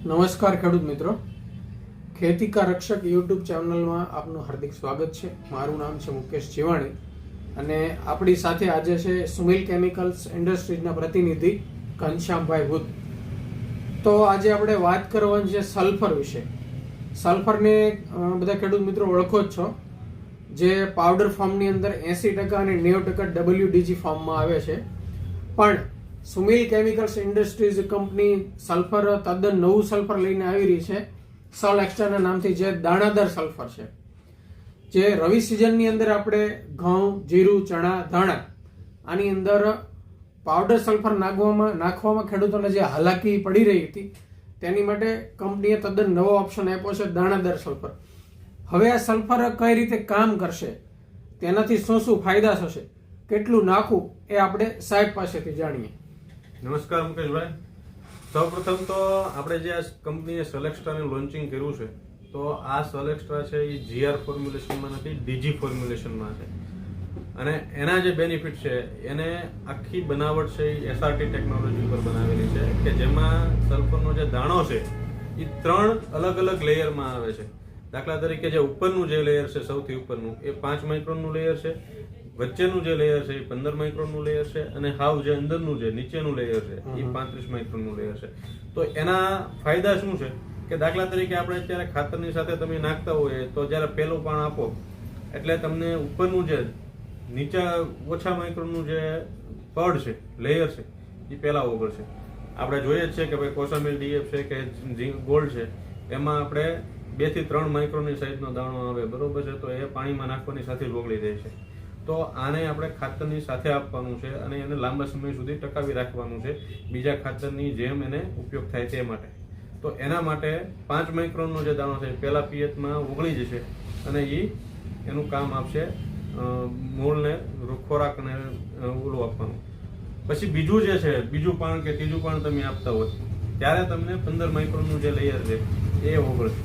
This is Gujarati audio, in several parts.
નમસ્કાર ખેડૂત મિત્રો, ખેતી કા રક્ષક યુટ્યુબ ચેનલમાં આપનું હાર્દિક સ્વાગત છે. મારું નામ છે મુકેશ જીવાણી અને આપણી સાથે આજે છે સુમિલ કેમિકલ્સ ઇન્ડસ્ટ્રીઝના પ્રતિનિધિ ઘનશ્યામભાઈ ભૂત. તો આજે આપણે વાત કરવાની છે સલ્ફર વિશે. સલ્ફરને બધા ખેડૂત મિત્રો ઓળખો જ છો, જે પાવડર ફોર્મની અંદર 80% અને 90% WDG ફોર્મમાં આવે છે. પણ Sumil chemicals industries company sulphur તદ્દન નવું સલ્ફર લઈને આવી રહી છે, સલ એક્સ્ટ્રાના નામથી, જે દાણાદાર સલ્ફર છે. જે રવિ સિઝનની અંદર આપણે ઘઉં, જીરું, ચણા, ધાણા આની અંદર પાવડર સલ્ફર નાખવામાં ખેડૂતોને જે હાલાકી પડી રહી હતી, તેની માટે કંપનીએ તદ્દન નવો ઓપ્શન આપ્યો છે, દાણાદાર સલ્ફર. હવે આ સલ્ફર કઈ રીતે કામ કરશે, તેનાથી શું શું ફાયદા થશે, કેટલું નાખવું, એ આપણે સાહેબ પાસેથી જાણીએ. નમસ્કાર મુકેશભાઈ. સૌપ્રથમ તો આપણે જે આ કંપનીએ સલેક્સ્ટ્રાનું લોન્ચિંગ કર્યું છે, તો આ સલેક્સ્ટ્રા છે એ GR ફોર્મ્યુલેશનમાં નથી, DG ફોર્મ્યુલેશનમાં છે. અને એના જે બેનિફિટ છે, એને આખી બનાવટ છે એ SRT ટેકનોલોજી પર બનાવેલી છે, કે જેમાં સલ્ફરનો જે દાણો છે એ 3 અલગ અલગ લેયરમાં આવે છે. દાખલા તરીકે જે ઉપરનું જે લેયર છે, સૌથી ઉપરનું, એ 5 માઇક્રોનનું લેયર છે. વચ્ચેનું જે લેયર છે એ 15 માઇક્રોનનું લેયર છે, અને હાવ જે અંદરનું જે નીચેનું લેયર છે એ 35 માઇક્રોનનું લેયર છે. તો એના ફાયદા શું છે કે દાખલા તરીકે આપણે અત્યારે ખાતરની સાથે તમે નાખતા હોય, તો જ્યારે પહેલું પાણ આપો એટલે તમને ઉપરનું જે નીચે ઓછા માઇક્રોનનું જે પડ છે, લેયર છે, એ પહેલા ઓગળશે. આપણે જોઈએ જ છે કે ભાઈ કોસામિલ DF છે કે ગોલ્ડ છે, એમાં આપણે 2 થી 3 માઇક્રોનની સાઈઝનો દાણો આવે, બરોબર છે, તો એ પાણીમાં નાખવાની સાથે જ ઓગળી જાય છે. તો આને આપણે ખાતરની સાથે આપવાનું છે અને એને લાંબા સમય સુધી ટકાવી રાખવાનું છે, બીજા ખાતરની જેમ એને ઉપયોગ થાય તે માટે. તો એના માટે 5 માઇક્રોનનો જે દાણો છે પહેલા પીએચમાં ઓગળી જશે અને એ એનું કામ આપશે મૂળને ખોરાકને ઓલું આપવાનું. પછી બીજું જે છે, બીજું પાણ કે ત્રીજું પાણ તમે આપતા હોય ત્યારે તમને 15 માઇક્રોનનું જે લેયર છે એ ઓગળશે,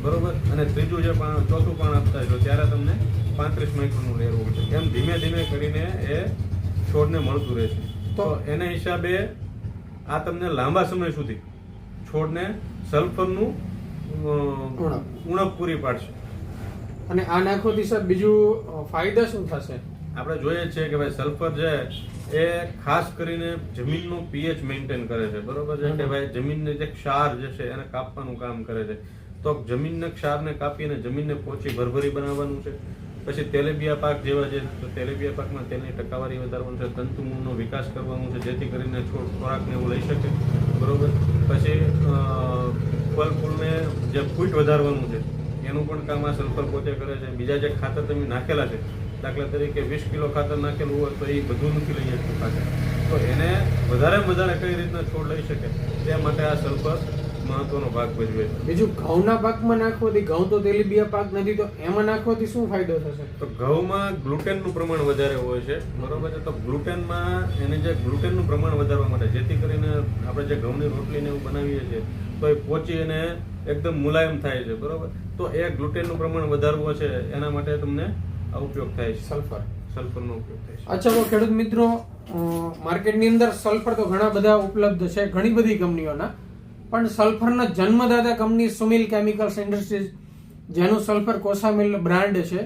બરોબર. અને ત્રીજું જે ચોથું પાણ આપતા છો ત્યારે તમને 35 માઇક્રોનનું લેયર ઓગળશે. એમ ધીમે ધીમે કરીને એ છોડને મળતું રહેશે. તો એના હિસાબે આ તમને લાંબા સમય સુધી છોડને સલ્ફરનું ઉણપ પૂરી પાડશે. અને આ નાખવાથી સાહેબ બીજું ફાયદા શું થશે? આપણે જોઈએ છીએ કે ભાઈ સલ્ફર છે એ ખાસ કરીને જમીનનું pH મેન્ટેન કરે છે, બરોબર છે, કે ભાઈ જમીનની જે ક્ષાર જે છે એને કાપવાનું કામ કરે છે. તો જમીનના ક્ષારને કાપીને જમીનને પોચી ભરભરી બનાવવાનું છે. પછી તેલીબિયા પાક જેવા છે, તો તેલીબિયા પાકમાં તેલની ટકાવારી વધારવાનું છે, તંતુમૂળનો વિકાસ કરવાનું છે, જેથી કરીને છોડ ખોરાકને એવું લઈ શકે, બરોબર. પછી ફળ ફૂલને જે ફૂટ વધારવાનું છે, એનું પણ કામ આ સલ્ફર પોતે કરે છે. બીજા જે ખાતર તમે નાખેલા છે, દાખલા તરીકે 20 કિલો ખાતર નાખેલું હોય તો એ બધું નથી લઈ શકતું ખાતર. તો એને વધારે કઈ રીતના છોડ લઈ શકે તે માટે આ સલ્ફર મહત્વનો ભાગ ભજવે છે. બીજું ઘઉંના પાકમાં નાખવાથી, ઘઉં તો તેલીબિયા પાક નથી, તો એમાં નાખવાથી શું ફાયદો થશે? તો ઘઉંમાં ગ્લુટેનનું પ્રમાણ વધારે હોય છે, બરોબર છે. તો ગ્લુટેનમાં એને જે ગ્લુટેનનું પ્રમાણ વધારવા માટે, જેથી કરીને આપણે જે ઘઉંની રોટલીને એવું બનાવીએ છીએ તો એ પોચી અને એકદમ મુલાયમ થાય છે, બરોબર. તો એ ગ્લુટેનનું પ્રમાણ વધારવું છે, એના માટે તમને આ ઉપયોગ થાય છે, સલ્ફરનો ઉપયોગ થાય છે. અચ્છા, તો ખેડૂત મિત્રો, માર્કેટની અંદર સલ્ફર તો ઘણા બધા ઉપલબ્ધ છે, ઘણી બધી કંપનીઓના, પણ સલ્ફરના જન્મદાતા કંપની સુમિલ કેમિકલ્સ ઇન્ડસ્ટ્રીઝ, જેનું સલ્ફર કોસામિલ બ્રાન્ડ છે,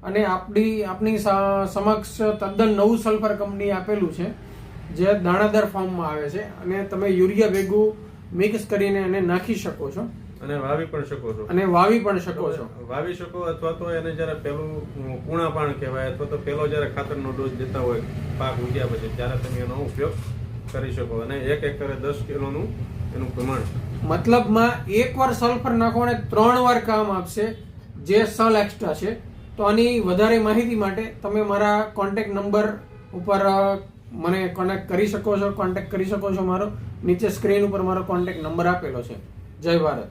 અને આપણી સમક્ષ તદ્દન નવું સલ્ફર કંપની આપેલું છે, જે દાણાદાર ફોર્મમાં આવે છે, અને તમે યુરિયા ભેગું મિક્સ કરીને એને નાખી શકો છો અને વાવી પણ શકો છો. વાવી શકો અથવા તો એને જયારે પેલું કુણા પાણ કહેવાય, અથવા તો પેલો જયારે ખાતરનો ડોઝ દેતા હોય પાક ઉગ્યા પછી, ત્યારે તમે એનો ઉપયોગ કરી શકો. અને 1 એકરે 10 કિલોનું એનું પ્રમાણ, મતલબમાં એકવાર સલ્ફર નાખવાને 3 વાર કામ આપશે, જે સલ એક્સ્ટ્રા છે. તો આની વધારે માહિતી માટે તમે મારા કોન્ટેક્ટ નંબર ઉપર મને કોન્ટેક્ટ કરી શકો છો. મારો નીચે સ્ક્રીન ઉપર મારો કોન્ટેક્ટ નંબર આપેલો છે. જય ભારત.